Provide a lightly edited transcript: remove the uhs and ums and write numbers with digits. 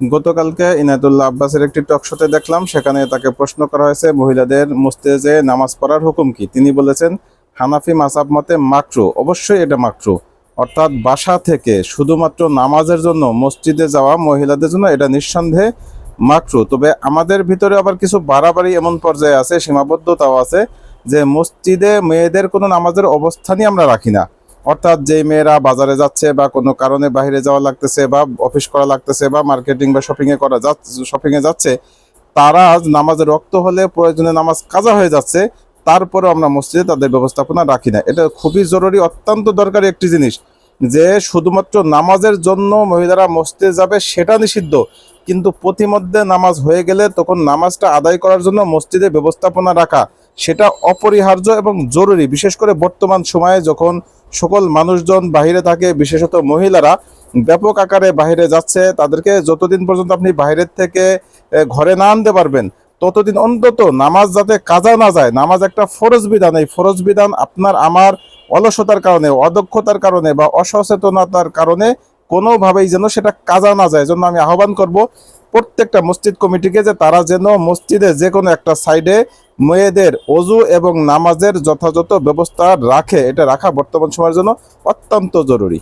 গতকালকে ইনায়েতুল্লাহ আব্বাসের একটি টক শোতে দেখলাম, সেখানে তাকে প্রশ্ন করা হয়েছে মহিলাদের মসজিদে যে নামাজ পড়ার হুকুম কি। তিনি বলেছেন হানাফি মাযহাব মতে মাকরু, অবশ্যই এটা মাকরু, অর্থাৎ বাসা থেকে শুধুমাত্র নামাজের জন্য মসজিদে যাওয়া মহিলাদের জন্য এটা নিঃসন্দেহে মাকরু। তবে আমাদের ভিতরে আবার কিছু বাড়াবাড়ি এমন পর্যায়ে আছে, সীমাবদ্ধতাও আছে, যে মসজিদে মেয়েদের কোনো নামাজের অবস্থানই আমরা রাখি না। অর্থাৎ যে মেয়েরা বাজারে যাচ্ছে বা কোনো কারণে বাইরে যাওয়া লাগতেছে বা অফিস করা লাগতেছে বা মার্কেটিং বা শপিংয়ে যাচ্ছে, তারা নামাজের রক্ত হলে প্রয়োজনে নামাজ কাজা হয়ে যাচ্ছে, তারপরেও আমরা মসজিদে তাদের ব্যবস্থাপনা রাখি না। এটা খুবই জরুরি, অত্যন্ত দরকারি একটি জিনিস, যে শুধুমাত্র নামাজের জন্য মহিলারা মসজিদে যাবে সেটা নিষিদ্ধ, কিন্তু প্রতিমধ্যে নামাজ হয়ে গেলে তখন নামাজটা আদায় করার জন্য মসজিদে ব্যবস্থাপনা রাখা সেটা অপরিহার্য এবং জরুরি। বিশেষ করে বর্তমান সময়ে যখন সকল মানুষজন বাহিরে থাকে, বিশেষত মহিলারা ব্যাপক আকারে বাইরে যাচ্ছে, তাদেরকে যতদিন পর্যন্ত আপনি বাইরের থেকে ঘরে না আনতে পারবেন ততদিন অন্তত নামাজ যাতে কাজা না যায়। নামাজ একটা ফরজ বিধান, এই ফরজ বিধান আপনার আমার অলসতার কারণে, অদক্ষতার কারণে বা অসচেতনতার কারণে কোনোভাবেই যেন সেটা কাজা না যায়। জন্য আমি আহ্বান করব প্রত্যেকটা মসজিদ কমিটিকে যে তারা যেন মসজিদে যে কোনো একটা সাইডে মেয়েদের ওযু এবং নামাজের যথাযথ ব্যবস্থা রাখে। এটা রাখা বর্তমান সময়ের জন্য অত্যন্ত জরুরি।